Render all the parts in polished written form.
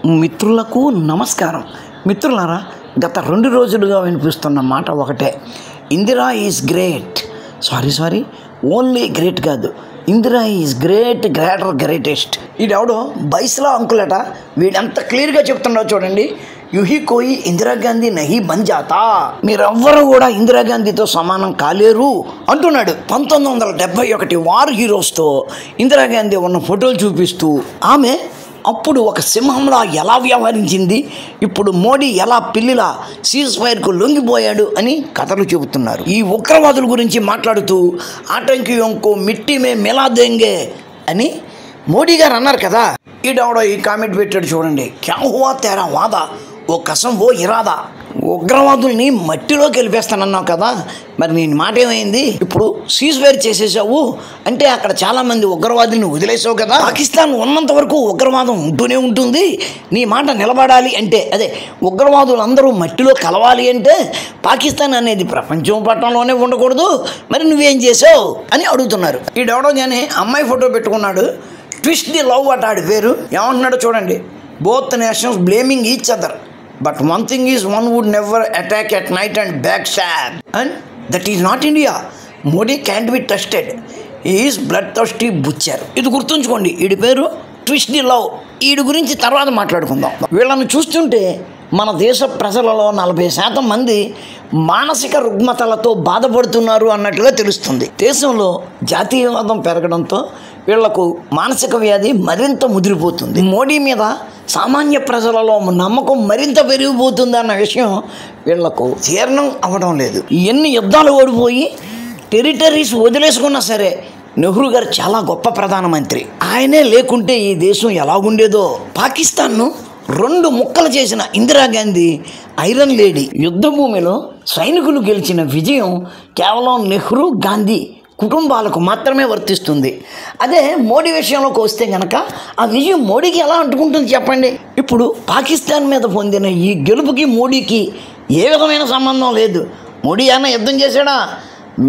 మిత్రులకు నమస్కారం. మిత్రులారా, గత 2 రోజులుగా వినిపిస్తున్న మాట ఒకటే, Indira is great. Sorry only great కాదు, ఇందిరా ఈజ్ గ్రేటెస్ట్. ఈడెవడో బైస్లా అంకులట, వీడంత క్లియర్గా చెప్తున్నావు చూడండి. యుహి కోయి ఇందిరాగాంధీ నహి బన్ జాతా, మీరెవ్వరూ కూడా ఇందిరాగాంధీతో సమానం కాలేరు అంటున్నాడు. 1971 వార్ హీరోస్తో ఇందిరాగాంధీ ఉన్న ఫోటోలు చూపిస్తూ ఆమె అప్పుడు ఒక సింహంలా ఎలా వ్యవహరించింది, ఇప్పుడు మోడీ ఎలా పిల్లిలా సీజ్ ఫైర్కు లొంగిపోయాడు అని కథలు చెబుతున్నారు. ఈ ఉగ్రవాదుల గురించి మాట్లాడుతూ ఆటంకియోంకో మిట్టి మే మిలా దేంగే అని మోడీ గారు అన్నారు కదా. ఈడవడో ఈ కామెంట్ పెట్టాడు చూడండి, క్యా హువా తేరా వాదా ఓ కసం ఓ ఇరాదా. ఉగ్రవాదుల్ని మట్టిలోకి వెళ్ళిపేస్తానన్నావు కదా, మరి నీ మాట ఏమైంది? ఇప్పుడు సీజ్ ఫైర్ చేసేసావు అంటే అక్కడ చాలామంది ఉగ్రవాదుల్ని వదిలేసావు కదా. పాకిస్తాన్ ఉన్నంత వరకు ఉగ్రవాదం ఉంటూనే ఉంటుంది. నీ మాట నిలబడాలి అంటే, అదే ఉగ్రవాదులు అందరూ మట్టిలో కలవాలి అంటే పాకిస్తాన్ అనేది ప్రపంచం పట్టణంలోనే ఉండకూడదు. మరి నువ్వేం చేసావు అని అడుగుతున్నారు. ఈడెవడో కానీ అమ్మాయి ఫోటో పెట్టుకున్నాడు, ట్విస్ట్ ది లవ్ అట ఆడి పేరు. ఏమంటున్నాడో చూడండి, both nations blaming each other but one thing is, one would never attack at night and backstab, and that is not India. Modi can't be trusted. He is bloodthirsty butcher. ఇది గుర్తుంచుకోండి. వీడి పేరు twist the love. వీడి గురించి తర్వాత మాట్లాడుకుందాం. వీళ్ళని చూస్తుంటే మన దేశ ప్రజలలో 40% మంది మానసిక రుగ్మతలతో బాధపడుతున్నారు అన్నట్లుగా తెలుస్తుంది. దేశంలో జాతీయవాదం పెరగడంతో వీళ్లకు మానసిక వ్యాధి మరింత ముదిరిపోతుంది. మోడీ మీద సామాన్య ప్రజలలో నమ్మకం మరింత పెరిగిపోతుంది అన్న విషయం వీళ్లకు జీర్ణం అవ్వడం లేదు. ఎన్ని యుద్ధాలు ఓడిపోయి టెరిటరీస్ వదిలేసుకున్నా సరే నెహ్రూ గారు చాలా గొప్ప ప్రధానమంత్రి. ఆయనే లేకుంటే ఈ దేశం ఎలాగుండేదో. పాకిస్తాన్ను 2 ముక్కలు చేసిన ఇందిరాగాంధీ ఐరన్ లేడీ. యుద్ధ భూమిలో సైనికులు గెలిచిన విజయం కేవలం నెహ్రూ గాంధీ కుటుంబాలకు మాత్రమే వర్తిస్తుంది. అదే మోడీ విషయంలోకి వస్తే కనుక ఆ విజయం మోడీకి ఎలా అంటుకుంటుంది చెప్పండి. ఇప్పుడు పాకిస్తాన్ మీద పొందిన ఈ గెలుపుకి మోడీకి ఏ విధమైన సంబంధం లేదు. మోడీ ఏమైనా యుద్ధం చేశాడా?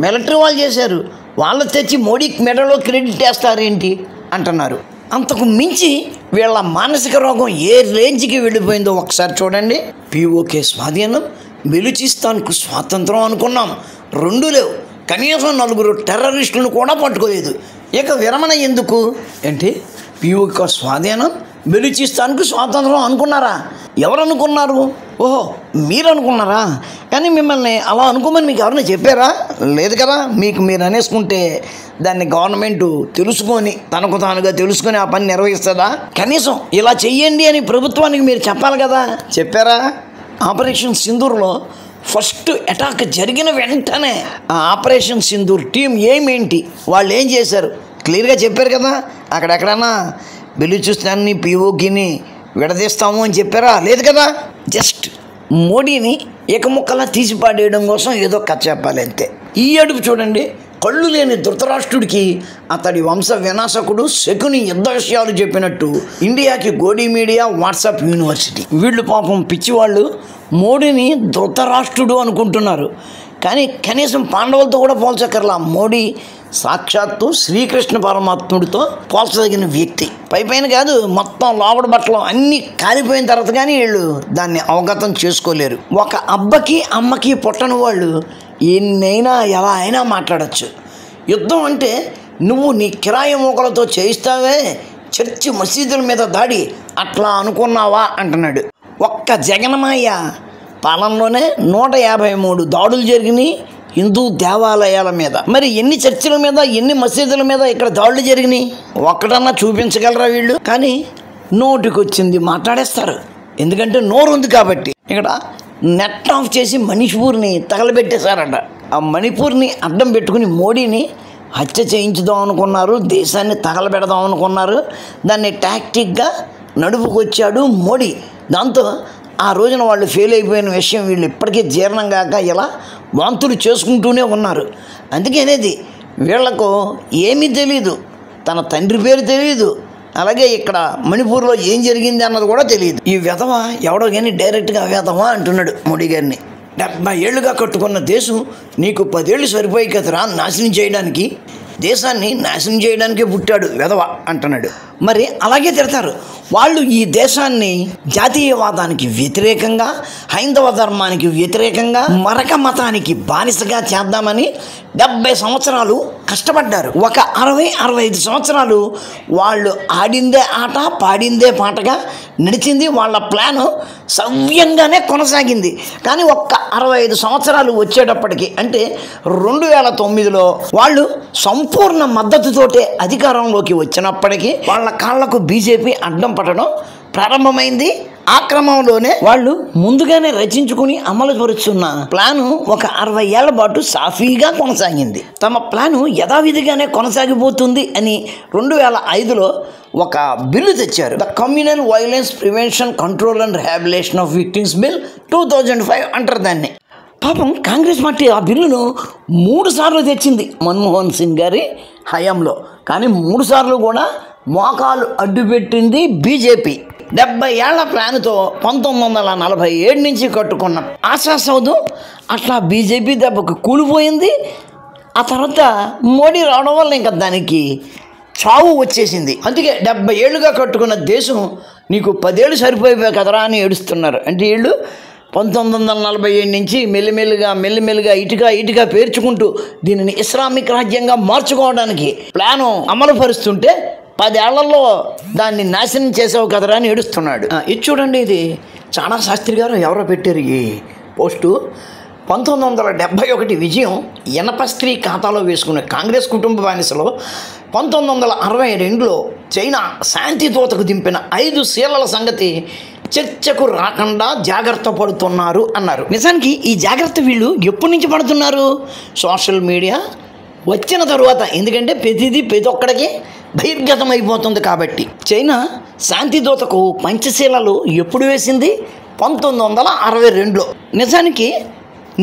మిలిటరీ వాళ్ళు చేశారు. వాళ్ళు తెచ్చి మోడీకి మెడలో క్రెడిట్ వేస్తారేంటి అంటున్నారు. అంతకు మించి వీళ్ళ మానసిక రోగం ఏ రేంజ్కి వెళ్ళిపోయిందో ఒకసారి చూడండి. పిఓకే స్వాధీనం, బెలూచిస్తాన్కు స్వాతంత్రం అనుకున్నాం, 2 లేవు. కనీసం 4 టెర్రరిస్టులను కూడా పట్టుకోలేదు. ఇక విరమణ ఎందుకు? ఏంటి పిఓకే స్వాధీనం, బెలూచిస్తాన్కు స్వాతంత్రం అనుకున్నారా? ఎవరు అనుకున్నారు? ఓహో, మీరు అనుకున్నారా? కానీ మిమ్మల్ని అలా అనుకోమని మీకు ఎవరైనా చెప్పారా? లేదు కదా. మీకు మీరు అనేసుకుంటే దాన్ని గవర్నమెంట్ తెలుసుకొని తనకు తానుగా తెలుసుకొని ఆ పని నిర్వహిస్తుందా? కనీసం ఇలా చెయ్యండి అని ప్రభుత్వానికి మీరు చెప్పాలి కదా. చెప్పారా? ఆపరేషన్ సింధూర్లో ఫస్ట్ అటాక్ జరిగిన వెంటనే ఆ ఆపరేషన్ సింధూర్ టీం ఏమేంటి, వాళ్ళు ఏం చేశారు క్లియర్గా చెప్పారు కదా. అక్కడెక్కడన్నా బెలూచిస్తాన్ని పిఓకేని విడదీస్తాము అని చెప్పారా? లేదు కదా. జస్ట్ మోడీని ఏకముక్కలా తీసిపాడేయడం కోసం ఏదో కథ చెప్పాలి అంతే. ఈ అడుపు చూడండి, కళ్ళు లేని ధృతరాష్ట్రుడికి అతడి వంశ వినాశకుడు శకుని యుద్ధ విషయాలు చెప్పినట్టు ఇండియాకి గోడీ మీడియా, వాట్సాప్ యూనివర్సిటీ. వీళ్ళు పాపం పిచ్చివాళ్ళు మోడీని ధృతరాష్ట్రుడు అనుకుంటున్నారు. కానీ కనీసం పాండవులతో కూడా పోల్చక్కర్లా. మోడీ సాక్షాత్తు శ్రీకృష్ణ పరమాత్ముడితో పోల్చదగిన వ్యక్తి. పైపైన కాదు, మొత్తం లోపల బట్టలు అన్నీ కాలిపోయిన తర్వాత కానీ వీళ్ళు దాన్ని అవగతం చేసుకోలేరు. ఒక అబ్బకి అమ్మకి పుట్టని వాళ్ళు ఎన్నైనా ఎలా అయినా మాట్లాడచ్చు. యుద్ధం అంటే నువ్వు నీ కిరాయి మూకలతో చేయిస్తావే, చర్చి మసీదుల మీద దాడి అట్లా అనుకున్నావా అంటున్నాడు. ఒక్క జగన్మాయ పాలనలోనే 153 దాడులు జరిగినాయి హిందూ దేవాలయాల మీద. మరి ఎన్ని చర్చిల మీద, ఎన్ని మసీదుల మీద ఇక్కడ దాడులు జరిగినాయి ఒక్కటన్నా చూపించగలరా వీళ్ళు? కానీ నోటికొచ్చింది మాట్లాడేస్తారు. ఎందుకంటే నోరు ఉంది కాబట్టి. ఇక్కడ నెట్ ఆఫ్ చేసి మణిపూర్ని తగలబెట్టేశారట. ఆ మణిపూర్ని అడ్డం పెట్టుకుని మోడీని హత్య చేయించుదాం అనుకున్నారు, దేశాన్ని తగలబెడదాం అనుకున్నారు. దాన్ని టాక్టిక్గా నడుపుకొచ్చాడు మోడీ. దాంతో ఆ రోజున వాళ్ళు ఫెయిల్ అయిపోయిన విషయం వీళ్ళు ఇప్పటికీ జీర్ణం కాక ఇలా వాంతులు చేసుకుంటూనే ఉన్నారు. అందుకనేది వీళ్లకు ఏమీ తెలీదు, తన తండ్రి పేరు తెలియదు, అలాగే ఇక్కడ మణిపూర్లో ఏం జరిగింది అన్నది కూడా తెలియదు. ఈ విధవ ఎవడో కానీ డైరెక్ట్గా విధవ అంటున్నాడు మోడీ గారిని. 70 ఏళ్ళుగా కట్టుకున్న దేశం నీకు 10 ఏళ్ళు సరిపోయి కదరా నాశనం చేయడానికి. దేశాన్ని నాశనం చేయడానికే పుట్టాడు వెధవ అంటున్నాడు. మరి అలాగే తిడతారు వాళ్ళు. ఈ దేశాన్ని జాతీయవాదానికి వ్యతిరేకంగా, హైందవ ధర్మానికి వ్యతిరేకంగా, మరక మతానికి బానిసగా చేద్దామని 70 సంవత్సరాలు కష్టపడ్డారు. ఒక 60-65 సంవత్సరాలు వాళ్ళు ఆడిందే ఆట, పాడిందే పాటగా నడిచింది. వాళ్ళ ప్లాను సవ్యంగానే కొనసాగింది. కానీ ఒక్క 65 సంవత్సరాలు వచ్చేటప్పటికి, అంటే 2009లో వాళ్ళు సంపూర్ణ మద్దతుతోటే అధికారంలోకి వచ్చినప్పటికీ వాళ్ళ కాళ్లకు బీజేపీ అడ్డం పడడం ప్రారంభమైంది. ఆ క్రమంలోనే వాళ్ళు ముందుగానే రచించుకుని అమలు పరుచున్న ప్లాను ఒక 60 ఏళ్ల పాటు సాఫీగా కొనసాగింది. తమ ప్లాను యథావిధిగానే కొనసాగిపోతుంది అని 2005లో ఒక బిల్లు తెచ్చారు. The communal violence prevention, control and rehabilitation of victims bill 2005 అంటారు దాన్ని. పాపం కాంగ్రెస్ పార్టీ ఆ బిల్లును 3 సార్లు తెచ్చింది మన్మోహన్ సింగ్ గారి హయాంలో. కానీ 3 సార్లు కూడా మోకాలు అడ్డుపెట్టింది బీజేపీ. 70 ఏళ్ల ప్లాన్తో 1947 నుంచి కట్టుకున్న ఆశా సౌధం అట్లా బీజేపీ దెబ్బకు కూలిపోయింది. ఆ తర్వాత మోడీ రావడం వల్ల ఇంకా దానికి చావు వచ్చేసింది. అందుకే 70 ఏళ్ళుగా కట్టుకున్న దేశం నీకు 10 ఏళ్ళు సరిపోయిపోయా కదరా అని ఏడుస్తున్నారు. అంటే వీళ్ళు 1947 నుంచి మెల్లిమెల్లిగా ఇటుగా పేర్చుకుంటూ దీనిని ఇస్లామిక్ రాజ్యంగా మార్చుకోవడానికి ప్లాను అమలు పరుస్తుంటే 10 ఏళ్లలో దాన్ని నాశనం చేసావు కదరా అని ఏడుస్తున్నాడు. ఇది చూడండి, ఇది చాణా శాస్త్రి గారు ఎవరో పెట్టారు ఈ పోస్టు. 1971 విజయం ఇనపస్త్రీ ఖాతాలో వేసుకునే కాంగ్రెస్ కుటుంబ బానిసలో 1962లో చైనా శాంతి దూతకు దింపిన 5 శీలల సంగతి చర్చకు రాకుండా జాగ్రత్త పడుతున్నారు అన్నారు. నిజానికి ఈ జాగ్రత్త వీళ్ళు ఎప్పటి నుంచి పడుతున్నారు? సోషల్ మీడియా వచ్చిన తరువాత. ఎందుకంటే ప్రతి ఒక్కడికి బహిర్గతం అయిపోతుంది కాబట్టి. చైనా శాంతి దూతకు పంచశీలలు ఎప్పుడు వేసింది? 1962లో. నిజానికి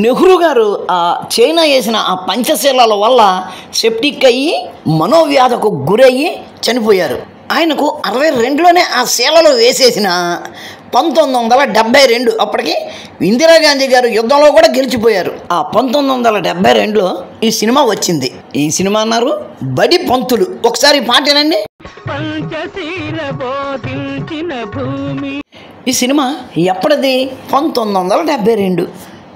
నెహ్రూ గారు ఆ చైనా వేసిన ఆ పంచశీలల వల్ల సెప్టిక్ అయ్యి మనోవ్యాధకు గురయ్యి చనిపోయారు. ఆయనకు 62లోనే ఆ శీలలో వేసేసిన 1972 అప్పటికి ఇందిరాగాంధీ గారు యుద్ధంలో కూడా గెలిచిపోయారు. ఆ 1972లో ఈ సినిమా వచ్చింది. ఈ సినిమా అన్నారు బడి పంతులు. ఒకసారి పాటేనండి. ఈ సినిమా ఎప్పటిది? 1972.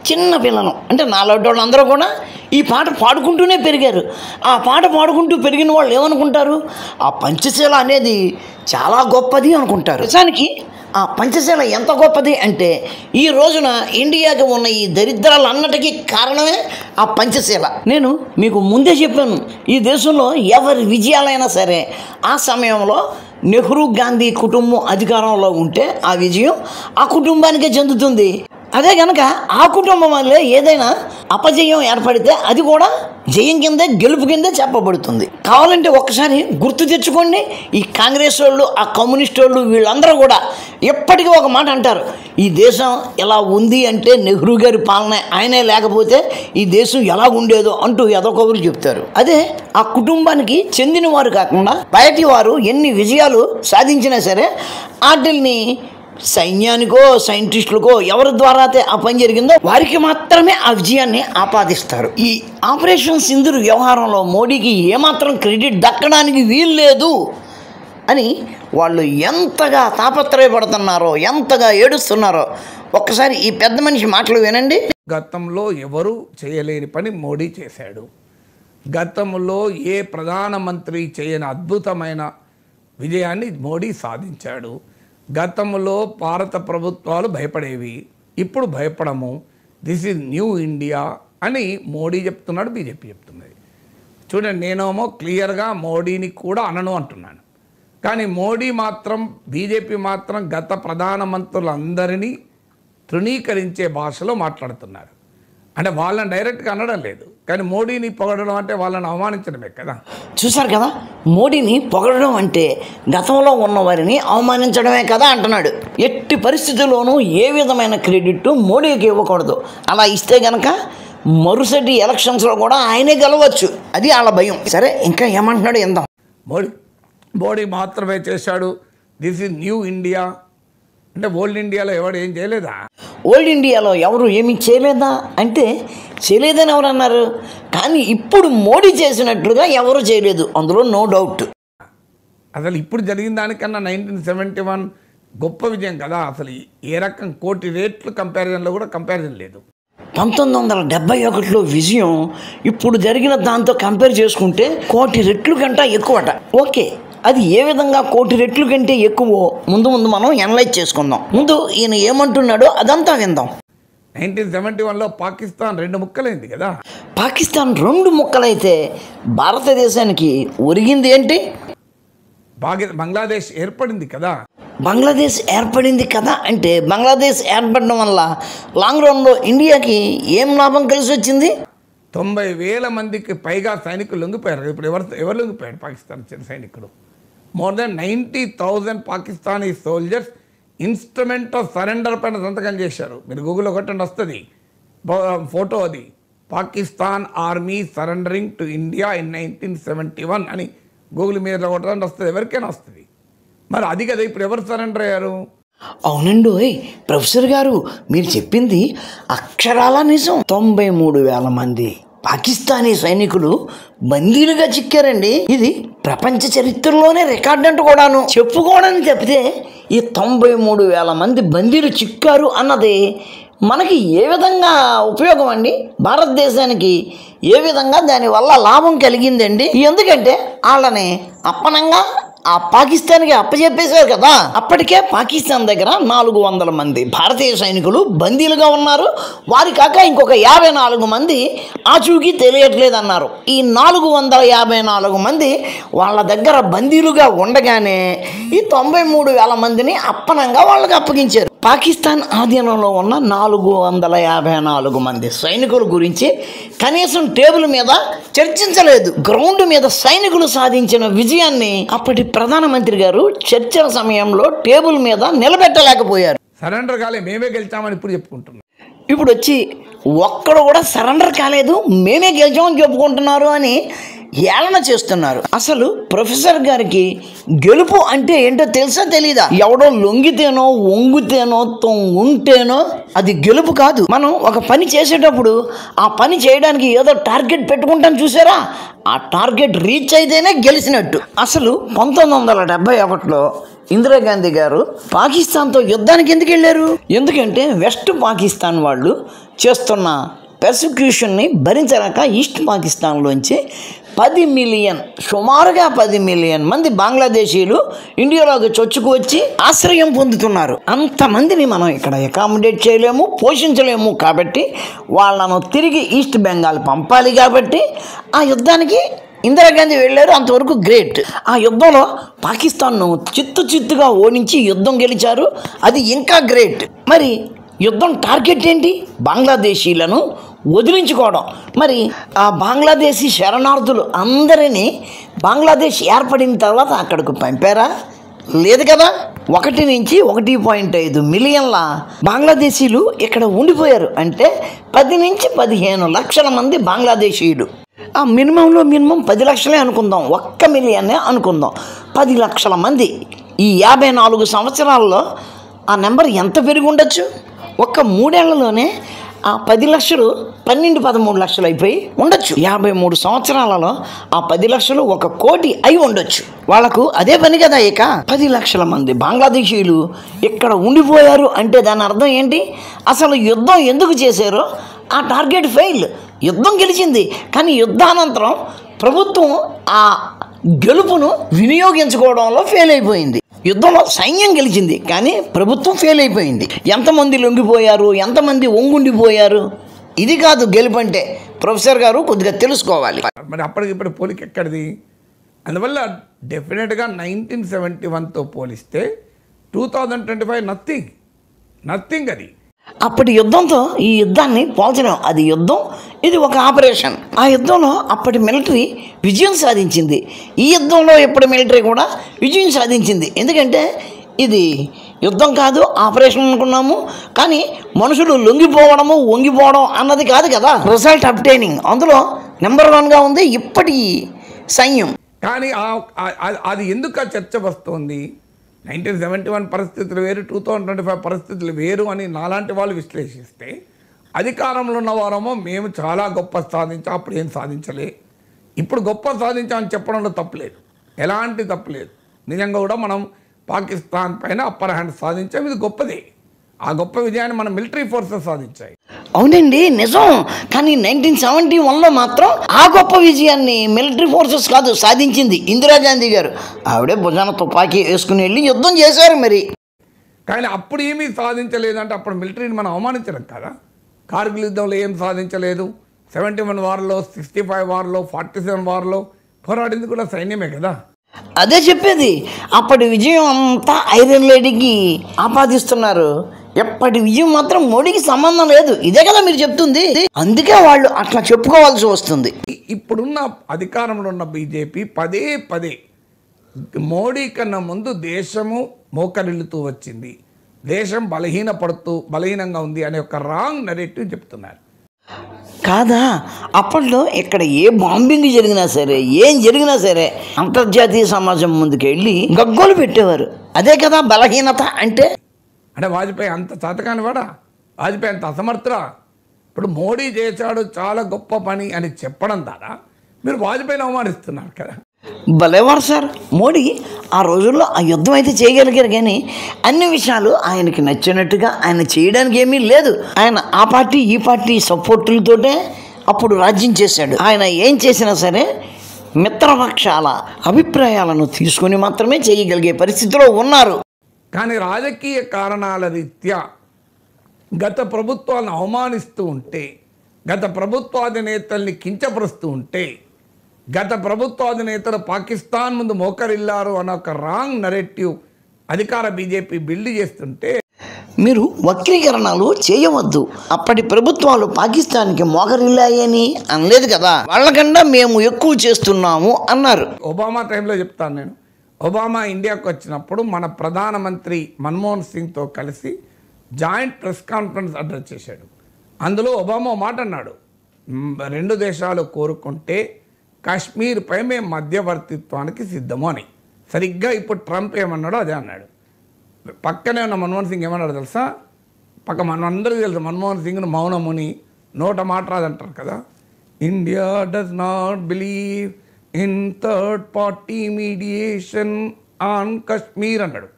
చిన్న పిల్లలు అంటే నాలాంటి వాళ్ళందరూ కూడా ఈ పాట పాడుకుంటూనే పెరిగారు. ఆ పాట పాడుకుంటూ పెరిగిన వాళ్ళు ఏమనుకుంటారు? ఆ పంచశీల అనేది చాలా గొప్పది అనుకుంటారు. నిజానికి ఆ పంచశీల ఎంత గొప్పది అంటే ఈ రోజున ఇండియాకి ఉన్న ఈ దరిద్రాలన్నిటికీ కారణమే ఆ పంచశీల. నేను మీకు ముందే చెప్పాను, ఈ దేశంలో ఎవరి విజయాలైనా సరే ఆ సమయంలో నెహ్రూ గాంధీ కుటుంబం అధికారంలో ఉంటే ఆ విజయం ఆ కుటుంబానికే చెందుతుంది. అదే కనుక ఆ కుటుంబం వల్లే ఏదైనా అపజయం ఏర్పడితే అది కూడా జయం కిందే, గెలుపు కిందే చెప్పబడుతుంది. కావాలంటే ఒక్కసారి గుర్తు తెచ్చుకోండి. ఈ కాంగ్రెస్ వాళ్ళు, ఆ కమ్యూనిస్ట్ వాళ్ళు, వీళ్ళందరూ కూడా ఎప్పటికీ ఒక మాట అంటారు, ఈ దేశం ఎలా ఉంది అంటే నెహ్రూ గారి పాలన, ఆయనే లేకపోతే ఈ దేశం ఎలా ఉండేదో అంటూ ఎదకొకరు చెప్తారు. అదే ఆ కుటుంబానికి చెందిన వారు కాకుండా బయటి వారు ఎన్ని విజయాలు సాధించినా సరే వాటిల్ని సైన్యానికో సైంటిస్టులకో ఎవరి ద్వారా అయితే ఆ పని జరిగిందో వారికి మాత్రమే ఆ విజయాన్ని ఆపాదిస్తారు. ఈ ఆపరేషన్ సింధూర్ వ్యవహారంలో మోడీకి ఏమాత్రం క్రెడిట్ దక్కడానికి వీల్లేదు అని వాళ్ళు ఎంతగా తాపత్రయపడుతున్నారో, ఎంతగా ఏడుస్తున్నారో ఒక్కసారి ఈ పెద్ద మనిషి మాటలు వినండి. గతంలో ఎవరు చేయలేని పని మోడీ చేశాడు. గతంలో ఏ ప్రధానమంత్రి చేయని అద్భుతమైన విజయాన్ని మోడీ సాధించాడు. గతంలో భారత ప్రభుత్వాలు భయపడేవి, ఇప్పుడు భయపడము. దిస్ ఈజ్ న్యూ ఇండియా అని మోడీ చెప్తున్నాడు, బీజేపీ చెప్తున్నది. చూడండి, నేనేమో క్లియర్గా మోడీని కూడా అనను అంటున్నాను. కానీ మోడీ మాత్రం, బీజేపీ మాత్రం గత ప్రధానమంత్రులందరినీ తృణీకరించే భాషలో మాట్లాడుతున్నారు. అంటే వాళ్ళని డైరెక్ట్గా అనడం లేదు, కానీ మోడీని పొగడడం అంటే వాళ్ళని అవమానించడమే కదా. చూసారు కదా, మోడీని పొగడడం అంటే గతంలో ఉన్న వారిని అవమానించడమే కదా అంటున్నాడు. ఎట్టి పరిస్థితుల్లోనూ ఏ విధమైన క్రెడిట్ మోడీకి ఇవ్వకూడదు. అలా ఇస్తే గనక మరుసటి ఎలక్షన్స్లో కూడా ఆయనే గెలవచ్చు. అది వాళ్ళ భయం. సరే, ఇంకా ఏమంటున్నాడు ఎందాం. మోడీ మాత్రమే చేశాడు. దిస్ ఈజ్ న్యూ ఇండియా అంటే ఓల్డ్ ఇండియాలో ఎవడు ఏం చేయలేదా? ఓల్డ్ ఇండియాలో ఎవరు ఏమీ చేయలేదా అంటే చేయలేదని ఎవరు అన్నారు? కానీ ఇప్పుడు మోడీ చేసినట్లుగా ఎవరు చేయలేదు, అందులో నో డౌట్. అసలు ఇప్పుడు జరిగిన దానికన్నా 1971 గొప్ప విజయం కదా. అసలు ఏ రకం కోటి రేట్లు కంపారిజన్లో కూడా కంపారిజన్ లేదు. 1971లో విజయం ఇప్పుడు జరిగిన దాంతో కంపేర్ చేసుకుంటే కోటి రెట్లు కంటే ఎక్కువట. ఓకే, అది ఏ విధంగా కోటి రెట్లు కంటే ఎక్కువ ముందు మనం అనలైజ్ చేసుకుందాం. ముందు ఈయన ఏమంటున్నాడో అదంతా విందాం. 1971లో పాకిస్తాన్ 2 ముక్కలైంది కదా. పాకిస్తాన్ 2 ముక్కలైతే భారతదేశానికి ఒరిగింది ఏంటి? బంగ్లాదేశ్ ఏర్పడింది కదా. బంగ్లాదేశ్ ఏర్పడింది కదా అంటే బంగ్లాదేశ్ ఏర్పడడం వల్ల లాంగ్ రన్లో ఇండియాకి ఏం లాభం కలిసి వచ్చింది? 90,000 మందికి పైగా సైనికులు లొంగిపోయారు. ఇప్పుడు ఎవరు లొంగిపోయారు? పాకిస్తాన్ సైనికులు. More than 90,000 Pakistani soldiers instrument of surrender పైన సంతకం చేశారు. మీరు గూగుల్లో కొట్టండి, వస్తుంది ఫోటో. అది Pakistan army surrendering to India in 1971 అని గూగుల్ మీద కొట్టడానికి వస్తుంది, ఎవరికైనా వస్తుంది. మరి అది కదా ఇప్పుడు ఎవరు సరెండర్ అయ్యారు? అవునండి ప్రొఫెసర్ గారు, మీరు చెప్పింది అక్షరాల నిజం. 93,000 మంది పాకిస్తానీ సైనికులు బందీలుగా చిక్కారండి. ఇది ప్రపంచ చరిత్రలోనే రికార్డ్ అంటూ కూడాను చెప్పుకోవడానికి చెప్తే ఈ 93,000 మంది బందీలు చిక్కారు అన్నది మనకి ఏ విధంగా ఉపయోగం అండి? భారతదేశానికి ఏ విధంగా దానివల్ల లాభం కలిగిందండి? ఎందుకంటే వాళ్ళని అప్పనంగా ఆ పాకిస్తాన్కి అప్పచెప్పేశారు కదా. అప్పటికే పాకిస్తాన్ దగ్గర 400 మంది భారతీయ సైనికులు బందీలుగా ఉన్నారు. వారి కాక ఇంకొక 54 మంది ఆచూకీ తెలియట్లేదు అన్నారు. ఈ 454 మంది వాళ్ళ దగ్గర బందీలుగా ఉండగానే ఈ 93,000 మందిని అప్పనంగా వాళ్ళకి అప్పగించారు. పాకిస్తాన్ ఆధీనంలో ఉన్న 454 మంది సైనికుల గురించి కనీసం టేబుల్ మీద చర్చించలేదు. గ్రౌండ్ మీద సైనికులు సాధించిన విజయాన్ని అప్పటి ప్రధానమంత్రి గారు చర్చల సమయంలో టేబుల్ మీద నిలబెట్టలేకపోయారు. సరెండర్ కాలే, మేమే గెలిచామని ఇప్పుడు చెప్పుకుంటున్నాం. ఇప్పుడు వచ్చి ఒక్కడు కూడా సరెండర్ కాలేదు, మేమే గెలిచామని చెప్పుకుంటున్నారు అని ఏళన చేస్తున్నారు. అసలు ప్రొఫెసర్ గారికి గెలుపు అంటే ఏంటో తెలుసా తెలీదా? ఎవడో లొంగితేనో వంగుతేనో ఉంటేనో అది గెలుపు కాదు. మనం ఒక పని చేసేటప్పుడు ఆ పని చేయడానికి ఏదో టార్గెట్ పెట్టుకుంటాం చూసారా, ఆ టార్గెట్ రీచ్ అయితేనే గెలిచినట్టు. అసలు 1971లో ఇందిరాగాంధీ గారు పాకిస్తాన్తో యుద్ధానికి ఎందుకు వెళ్ళారు? ఎందుకంటే వెస్ట్ పాకిస్తాన్ వాళ్ళు చేస్తున్న పెర్సిక్యూషన్ని భరించలేక ఈస్ట్ పాకిస్తాన్లోంచి 10 మిలియన్, సుమారుగా 10 మిలియన్ మంది బంగ్లాదేశీలు ఇండియాలోకి చొచ్చుకు వచ్చి ఆశ్రయం పొందుతున్నారు. అంతమందిని మనం ఇక్కడ అకామిడేట్ చేయలేము, పోషించలేము. కాబట్టి వాళ్ళను తిరిగి ఈస్ట్ బెంగాల్ పంపాలి. కాబట్టి ఆ యుద్ధానికి ఇందిరాగాంధీ వెళ్ళారు. అంతవరకు గ్రేట్. ఆ యుద్ధంలో పాకిస్తాన్ను చిత్తుగా ఓడించి యుద్ధం గెలిచారు. అది ఇంకా గ్రేట్. మరి యుద్ధం టార్గెట్ ఏంటి? బంగ్లాదేశీలను వదిలించుకోవడం. మరి ఆ బంగ్లాదేశీ శరణార్థులు అందరినీ బంగ్లాదేశ్ ఏర్పడిన తర్వాత అక్కడికి పంపారా? లేదు కదా. 1 నుంచి 1.5 మిలియన్ల బంగ్లాదేశీలు ఇక్కడ ఉండిపోయారు. అంటే 10 నుంచి 15 లక్షల మంది బంగ్లాదేశీయులు. ఆ మినిమంలో మినిమం 10 లక్షలే అనుకుందాం, 1 మిలియన్నే అనుకుందాం. 10 లక్షల మంది. ఈ 54 సంవత్సరాల్లో ఆ నెంబర్ ఎంత పెరిగి ఉండొచ్చు? ఒక్క 3 ఏళ్లలోనే ఆ 10 లక్షలు 12-13 లక్షలు అయిపోయి ఉండొచ్చు. 53 సంవత్సరాలలో ఆ 10 లక్షలు 1 కోటి అయి ఉండొచ్చు. వాళ్లకు అదే పని కదా. ఇక 10 లక్షల మంది బంగ్లాదేశీయులు ఇక్కడ ఉండిపోయారు అంటే దాని అర్థం ఏంటి? అసలు యుద్ధం ఎందుకు చేశారో ఆ టార్గెట్ ఫెయిల్. యుద్ధం గెలిచింది, కానీ యుద్ధానంతరం ప్రభుత్వం ఆ గెలుపును వినియోగించుకోవడంలో ఫెయిల్ అయిపోయింది. యుద్ధంలో సైన్యం గెలిచింది, కానీ ప్రభుత్వం ఫెయిల్ అయిపోయింది. ఎంతమంది లొంగిపోయారు, ఎంతమంది ఒంగుండిపోయారు, ఇది కాదు గెలుపు అంటే. ప్రొఫెసర్ గారు కొద్దిగా తెలుసుకోవాలి. మరి అప్పటికిప్పుడు పోలిక ఎక్కడిది? అందువల్ల డెఫినెట్గా 1971తో పోలిస్తే 2025 నథింగ్. అది అప్పటి యుద్ధంతో ఈ యుద్ధాన్ని పోల్చడం. అది యుద్ధం, ఇది ఒక ఆపరేషన్. ఆ యుద్ధంలో అప్పటి మిలిటరీ విజయం సాధించింది. ఈ యుద్ధంలో ఎప్పటి మిలిటరీ కూడా విజయం సాధించింది. ఎందుకంటే ఇది యుద్ధం కాదు, ఆపరేషన్ అనుకున్నాము. కానీ మనుషులు లొంగిపోవడము వంగిపోవడం అన్నది కాదు కదా. రిజల్ట్ అబ్టైనింగ్ అందులో నెంబర్ 1గా ఉంది ఇప్పటి సైన్యం. కానీ అది ఎందుకు ఆ చర్చ వస్తుంది? 1971 పరిస్థితులు వేరు, 2025 పరిస్థితులు వేరు అని నాలాంటి వాళ్ళు విశ్లేషిస్తే, అధికారంలో ఉన్న వారమో మేము చాలా గొప్ప సాధించాం, అప్పుడు ఏం సాధించలే, ఇప్పుడు గొప్ప సాధించామని చెప్పడంలో తప్పులేదు, ఎలాంటి తప్పులేదు. నిజంగా కూడా మనం పాకిస్తాన్ పైన అప్పర్ హ్యాండ్ సాధించాం, ఇది గొప్పదే. ఆ గొప్ప విజయాన్ని మన మిలిటరీ ఫోర్సెస్ సాధించాయి. అవునండి, నిజం. కానీ 1971లో మాత్రం ఆ గొప్ప విజయాన్ని మిలిటరీ ఫోర్సెస్ కాదు సాధించింది ఇందిరాగాంధీ గారు. ఆవిడే భుజాన తుపాకీ వేసుకుని వెళ్ళి యుద్ధం చేశారు. మరి కానీ అప్పుడు ఏమీ సాధించలేదంటే అప్పుడు మిలిటరీని మనం అవమానించడం కదా. కార్గిల్ యుద్ధంలో ఏం సాధించలేదు, 71 వార్లో, 65 వార్లో, 47 వార్లో పోరాడింది కూడా సైన్యమే కదా. అదే చెప్పేది. అప్పటి విజయం అంతా ఐరన్ లేడీకి ఆపాదిస్తున్నారు, ఎప్పటి విజయం మాత్రం మోడీకి సంబంధం లేదు. ఇదే కదా మీరు చెప్తుంది. అందుకే వాళ్ళు అట్లా చెప్పుకోవాల్సి వస్తుంది. ఇప్పుడున్న అధికారంలో ఉన్న బీజేపీ పదే పదే మోడీ కన్నా ముందు దేశము మోకరిల్లుతూ వచ్చింది, దేశం బలహీనంగా ఉంది అనే ఒక రాంగ్ నెరేటివ్ చెప్తున్నారు. కాదా, అప్పట్లో ఇక్కడ ఏ బాంబింగ్ జరిగినా సరే, ఏం జరిగినా సరే అంతర్జాతీయ సమాజం ముందుకు వెళ్ళి గగ్గోలు పెట్టేవారు. అదే కదా బలహీనత అంటే. వాజ్పేయి అంత చేతకాని వాడా, వాజ్పేయి అంత అసమర్థురా? ఇప్పుడు మోడీ చేశాడు చాలా గొప్ప పని అని చెప్పడం ద్వారా మీరు వాజ్పేయిని అవమానిస్తున్నారు కదా. భలేవారు సార్. మోడీ ఆ రోజుల్లో ఆ యుద్ధం అయితే చేయగలిగారు, కానీ అన్ని విషయాలు ఆయనకి నచ్చినట్టుగా ఆయన చేయడానికి ఏమీ లేదు. ఆయన ఆ పార్టీ ఈ పార్టీ సపోర్టులతోటే అప్పుడు రాజ్యం చేశాడు. ఆయన ఏం చేసినా సరే మిత్రపక్షాల అభిప్రాయాలను తీసుకొని మాత్రమే చేయగలిగే పరిస్థితిలో ఉన్నారు. కానీ రాజకీయ కారణాల రీత్యా గత ప్రభుత్వాలను అవమానిస్తూ ఉంటే, గత ప్రభుత్వాధినేతల్ని కించపరుస్తూ ఉంటే, గత ప్రభుత్వాధినేతలు పాకిస్తాన్ ముందు మోకరిల్లారు అన్న ఒక రాంగ్ నెరేటివ్ అధికార బీజేపీ బిల్డ్ చేస్తుంటే మీరు వక్రీకరణలు చేయవద్దు. అప్పటి ప్రభుత్వాలు పాకిస్తాన్కి మోకరిల్లాయని అనలేదు కదా, వాళ్ళకన్నా మేము ఎక్కువ చేస్తున్నాము అన్నారు. ఒబామా టైంలో చెప్తాను నేను. ఒబామా ఇండియాకు వచ్చినప్పుడు మన ప్రధానమంత్రి మన్మోహన్ సింగ్తో కలిసి జాయింట్ ప్రెస్ కాన్ఫరెన్స్ అడ్రస్ చేశాడు. అందులో ఒబామా మాట అన్నాడు, 2 దేశాలు కోరుకుంటే కాశ్మీర్పై మేము మధ్యవర్తిత్వానికి సిద్ధము అని. సరిగ్గా ఇప్పుడు ట్రంప్ ఏమన్నాడో అదే అన్నాడు. పక్కనే ఉన్న మన్మోహన్ సింగ్ ఏమన్నాడు తెలుసా? మనందరికీ తెలుసు మన్మోహన్ సింగ్ను మౌనముని, నోట మాట రాదంటారు కదా. India does not believe in third party mediation on Kashmir అన్నాడు.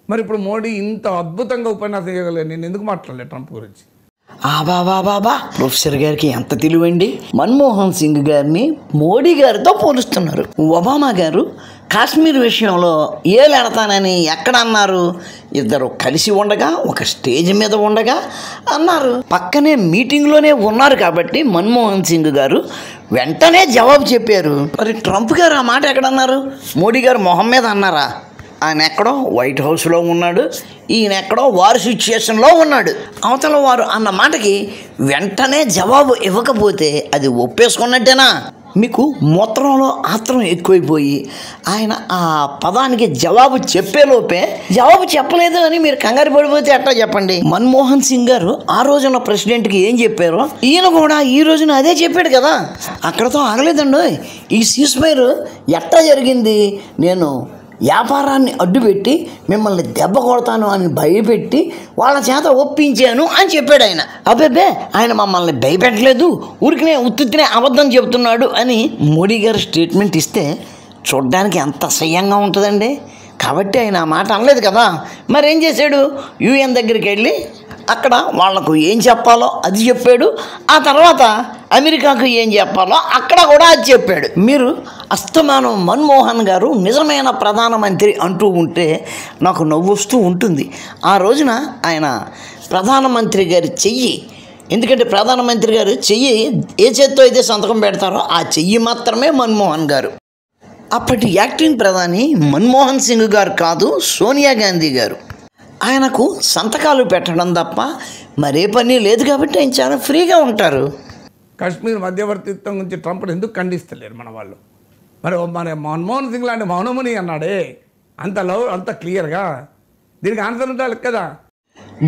మరి ఇప్పుడు మోడీ ఇంత అద్భుతంగా ఉపన్యాసం చేయగలేదు, నేను ఎందుకు మాట్లాడలేదు ట్రంప్ గురించి? బాబా ప్రొఫెసర్ గారికి ఎంత తెలివండి. మన్మోహన్ సింగ్ గారిని మోడీ గారితో పోలుస్తున్నారు. ఒబామా గారు కాశ్మీర్ విషయంలో ఏలెడతానని ఎక్కడ అన్నారు? ఇద్దరు కలిసి ఉండగా ఒక స్టేజ్ మీద ఉండగా అన్నారు. పక్కనే మీటింగ్లోనే ఉన్నారు కాబట్టి మన్మోహన్ సింగ్ గారు వెంటనే జవాబు చెప్పారు. మరి ట్రంప్ గారు ఆ మాట ఎక్కడన్నారు? మోడీ గారు మొహం మీద అన్నారా? ఆయన ఎక్కడో వైట్ హౌస్లో ఉన్నాడు, ఈయన ఎక్కడో వార్ సిచ్యుయేషన్లో ఉన్నాడు. అవతల వారు అన్న మాటకి వెంటనే జవాబు ఇవ్వకపోతే అది ఒప్పేసుకున్నట్టేనా? మీకు మూత్రంలో ఆత్రం ఎక్కువైపోయి ఆయన ఆ పదానికి జవాబు చెప్పేలోపే జవాబు చెప్పలేదు అని మీరు కంగారు పడిపోతే ఎట్లా చెప్పండి? మన్మోహన్ సింగ్ గారు ఆ రోజున ప్రెసిడెంట్కి ఏం చెప్పారో ఈయన కూడా ఈ రోజున అదే చెప్పాడు కదా. అక్కడతో ఆగలేదండి. ఈ సీజ్ఫైర్ ఎట్లా జరిగింది? నేను వ్యాపారాన్ని అడ్డుపెట్టి మిమ్మల్ని దెబ్బ కొడతాను అని భయపెట్టి వాళ్ళ చేత ఒప్పించాను అని చెప్పాడు ఆయన. అబ్బే, ఆయన మమ్మల్ని భయపెట్టలేదు, ఊరికినే ఉత్తునే అబద్ధం చెబుతున్నాడు అని మోడీ గారు స్టేట్మెంట్ ఇస్తే చూడ్డానికి ఎంత అసహ్యంగా ఉంటుందండి. కాబట్టి ఆయన ఆ మాట అనలేదు కదా. మరేం చేశాడు? యూఎన్ దగ్గరికి వెళ్ళి అక్కడ వాళ్లకు ఏం చెప్పాలో అది చెప్పాడు. ఆ తర్వాత అమెరికాకు ఏం చెప్పాలో అక్కడ కూడా అది చెప్పాడు. మీరు అస్తమానం మన్మోహన్ గారు నిజమైన ప్రధానమంత్రి అంటూ ఉంటే నాకు నవ్వొస్తూ ఉంటుంది. ఆ రోజున ఆయన ప్రధానమంత్రి గారి చెయ్యి, ఎందుకంటే ప్రధానమంత్రి గారు చెయ్యి ఏ చేత్తో అయితే సంతకం పెడతారో ఆ చెయ్యి మాత్రమే మన్మోహన్ గారు. అప్పటి యాక్టింగ్ ప్రధాని మన్మోహన్ సింగ్ గారు కాదు, సోనియా గాంధీ గారు. ఆయనకు సంతకాలు పెట్టడం తప్ప మరే పని లేదు కాబట్టి ఆయన చాలా ఫ్రీగా ఉంటారు. కాశ్మీర్ మధ్యవర్తిత్వం గురించి ట్రంప్ ఎందుకు ఖండిస్తలేరు మన వాళ్ళు? మరి మన మన్మోహన్ సింగ్ లాంటి మౌనముని అన్నాడే, అంత క్లియర్గా దీనికి ఆన్సర్ ఉండాలి కదా.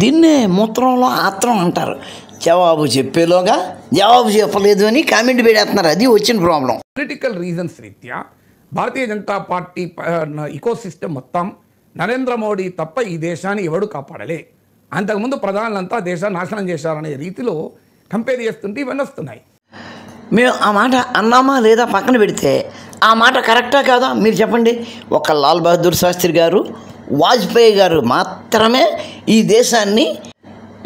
దీన్నే మూత్రంలో ఆత్రం అంటారు. జవాబు చెప్పేలోగా జవాబు చెప్పలేదు అని కామెంట్ పెడేస్తున్నారు. అది వచ్చిన ప్రాబ్లం. పొలిటికల్ రీజన్స్ రీత్యా Bharatiya Janata party eco system మొత్తం నరేంద్ర మోడీ తప్ప ఈ దేశాన్ని ఎవడు కాపాడలే, అంతకుముందు ప్రధానులంతా దేశాన్ని నాశనం చేశారనే రీతిలో కంపేర్ చేస్తుంటే ఇవన్నీ వస్తున్నాయి. మేము ఆ మాట అన్నామా లేదా పక్కన పెడితే ఆ మాట కరెక్టా కాదా మీరు చెప్పండి. ఒక లాల్ బహదూర్ శాస్త్రి గారు, వాజ్పేయి గారు మాత్రమే ఈ దేశాన్ని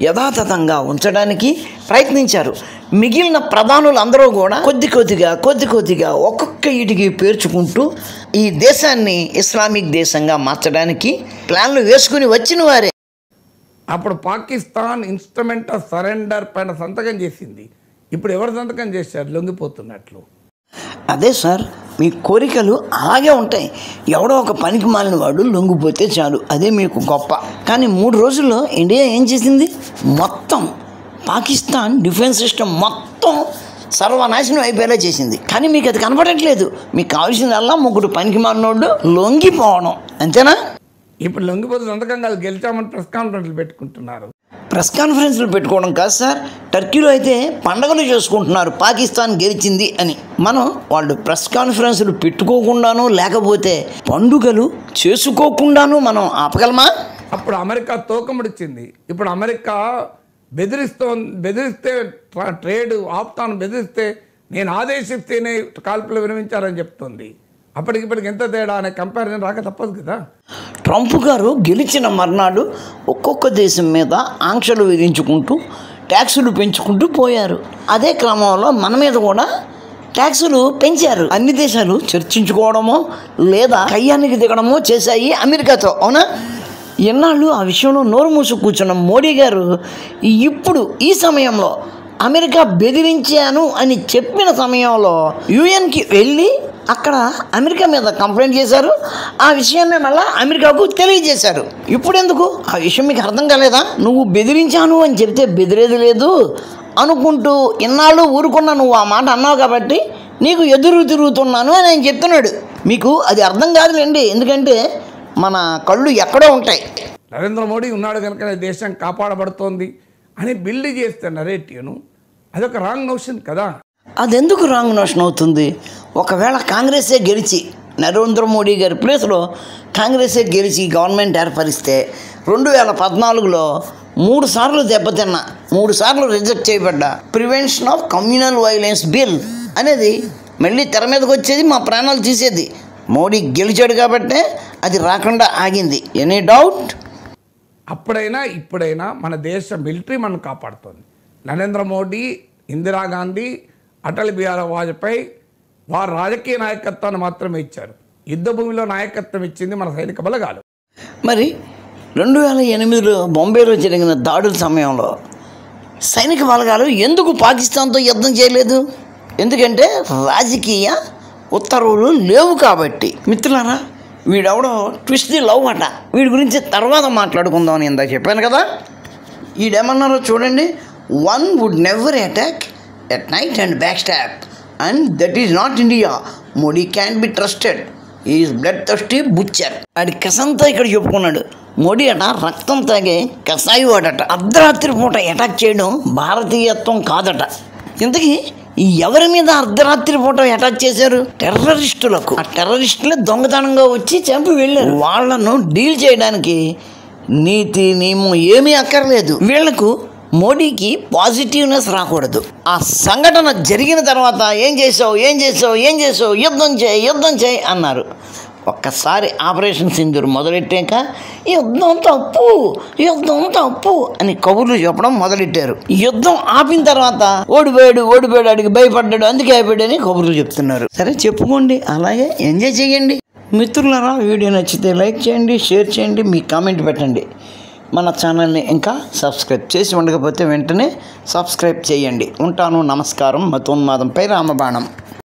యథాతథంగా ఉంచడానికి ప్రయత్నించారు. మిగిలిన ప్రధానులు అందరూ కూడా కొద్ది కొద్దిగా ఒక్కొక్క ఇటికి పేర్చుకుంటూ ఈ దేశాన్ని ఇస్లామిక్ దేశంగా మార్చడానికి ప్లాన్లు వేసుకుని వచ్చిన వారే. అప్పుడు పాకిస్తాన్ ఇన్స్ట్రుమెంట్ ఆఫ్ సరెండర్ పైన సంతకం చేసింది. ఇప్పుడు ఎవరు సంతకం చేశారు? లొంగిపోతున్నట్లు. అదే సార్, మీ కోరికలు అలాగే ఉంటాయి. ఎవడో ఒక పనికి మాలిన వాడు లొంగిపోతే చాలు, అదే మీకు గొప్ప. కానీ 3 రోజుల్లో ఇండియా ఏం చేసింది? మొత్తం పాకిస్తాన్ డిఫెన్స్ సిస్టమ్ మొత్తం సర్వనాశనం అయిపోయేలా చేసింది. కానీ మీకు అది కనపడట్లేదు. మీకు కావాల్సిందల్లా 3 పనికి మాలినోళ్ళు లొంగిపోవడం, అంతేనా? ఇప్పుడు లొంగిపోతే సంతకం కాదు, గెలిచామని ప్రెస్ కాన్ఫరెన్స్లు పెట్టుకుంటున్నారు. ప్రెస్ కాన్ఫరెన్స్లు పెట్టుకోవడం కాదు సార్, టర్కీలో అయితే పండగలు చేసుకుంటున్నారు పాకిస్తాన్ గెలిచింది అని. మనం వాళ్ళు ప్రెస్ కాన్ఫరెన్స్లు పెట్టుకోకుండాను లేకపోతే పండుగలు చేసుకోకుండాను మనం ఆపగలమా? అప్పుడు అమెరికా తోకముడిచ్చింది. ఇప్పుడు అమెరికా బెదిరిస్తే ట్రేడ్ ఆపుతాను, బెదిరిస్తే నేను ఆదేశిస్తేనే కాల్పులు విరమించారని చెప్తుంది. అప్పటికిప్పటికి ఎంత తేడా అనే కంపారిజన్ రాక తప్పదు కదా. ట్రంప్ గారు గెలిచిన మర్నాడు ఒక్కొక్క దేశం మీద ఆంక్షలు విధించుకుంటూ ట్యాక్సులు పెంచుకుంటూ పోయారు. అదే క్రమంలో మన మీద కూడా ట్యాక్సులు పెంచారు. అన్ని దేశాలు చర్చించుకోవడమో లేదా కయ్యానికి దిగడమో చేశాయి అమెరికాతో, అవునా? ఎన్నాళ్ళు ఆ విషయంలో నోరు మూసు కూర్చున్న మోడీ గారు ఇప్పుడు ఈ సమయంలో అమెరికా బెదిరించాను అని చెప్పిన సమయంలో యుఎన్కి వెళ్ళి అక్కడ అమెరికా మీద కంప్లైంట్ చేశారు. ఆ విషయాన్ని మళ్ళీ అమెరికాకు తెలియజేశారు. ఇప్పుడు ఎందుకు ఆ విషయం మీకు అర్థం కాలేదా? నువ్వు బెదిరించాను అని చెప్తే బెదిరేది లేదు అనుకుంటూ ఇన్నాళ్ళు ఊరుకున్నా నువ్వు ఆ మాట అన్నావు కాబట్టి నీకు ఎదురు తిరుగుతున్నాను అని ఆయన చెప్తున్నాడు. మీకు అది అర్థం కాదులేండి, ఎందుకంటే మన కళ్ళు ఎక్కడో ఉంటాయి. నరేంద్ర మోడీ ఉన్నాడు కనుక దేశం కాపాడబడుతోంది అని బిల్డ్ చేస్తే నరేటివ్ను, అదొక రాంగ్ నోషన్ కదా. అదెందుకు రాంగ్ నోషన్ అవుతుంది? ఒకవేళ కాంగ్రెసే గెలిచి నరేంద్ర మోడీ గారి ప్లేస్లో కాంగ్రెసే గెలిచి గవర్నమెంట్ ఏర్పరిస్తే 2014లో 3 సార్లు దెబ్బతిన్నా 3 సార్లు రిజెక్ట్ చేయబడ్డ prevention of communal violence bill అనేది మళ్ళీ తెర మీదకి వచ్చేది, మా ప్రాణాలు తీసేది. మోడీ గెలిచాడు కాబట్టే అది రాకుండా ఆగింది. Any doubt? అప్పుడైనా ఇప్పుడైనా మన దేశ మిలిటరీ మనం కాపాడుతుంది. నరేంద్ర మోడీ, ఇందిరాగాంధీ, అటల్ బిహారీ వాజ్పేయి వారు రాజకీయ నాయకత్వాన్ని మాత్రమే ఇచ్చారు. యుద్ధ భూమిలో నాయకత్వం ఇచ్చింది మన సైనిక బలగాలు. మరి 2008లో బొంబేలో జరిగిన దాడుల సమయంలో సైనిక బలగాలు ఎందుకు పాకిస్తాన్తో యుద్ధం చేయలేదు? ఎందుకంటే రాజకీయ ఉత్తర్వులు లేవు కాబట్టి. మిత్రులారా, వీడెవడో ట్విస్ట్ ది లవ్ అట, వీడి గురించి తర్వాత మాట్లాడుకుందామని ఇందా చెప్పాను కదా. వీడేమన్నారో చూడండి. One would never attack at night and back stop and that is not India. Modi can be trusted, is bloodthirsty butcher. ఆడి కసంతా ఇక్కడ చెప్పుకున్నాడు. మోడీ అట రక్తం తాగే కసాయి వాడట. అర్ధరాత్రి పూట అటాక్ చేయడం భారతీయత్వం కాదట. ఇంతకీ ఎవరి మీద అర్ధరాత్రి పూట అటాక్ చేశారు? టెర్రరిస్టులకు. ఆ టెర్రరిస్టులే దొంగతనంగా వచ్చి చంపి వెళ్ళారు. వాళ్ళను డీల్ చేయడానికి నీతి నియమం ఏమీ అక్కర్లేదు. వీళ్లకు మోడీకి పాజిటివ్నెస్ రాకూడదు. ఆ సంఘటన జరిగిన తర్వాత ఏం చేసావు, యుద్ధం చేయి అన్నారు. ఒక్కసారి ఆపరేషన్ సింధూర్ మొదలెట్టాక యుద్ధం తప్పు అని కబుర్లు చెప్పడం మొదలెట్టారు. యుద్ధం ఆపిన తర్వాత ఓడిపోయాడు అడిగి భయపడ్డాడు అందుకే అయిపోయాడు అని కబుర్లు చెప్తున్నారు. సరే చెప్పుకోండి, అలాగే ఎంజాయ్ చేయండి. మిత్రులారా, వీడియో నచ్చితే లైక్ చేయండి, షేర్ చేయండి, మీ కామెంట్ పెట్టండి. మన ఛానల్ని ఇంకా సబ్స్క్రైబ్ చేసి ఉండకపోతే వెంటనే సబ్స్క్రైబ్ చేయండి. ఉంటాను. నమస్కారం. మతోన్మాదంపై రామబాణం.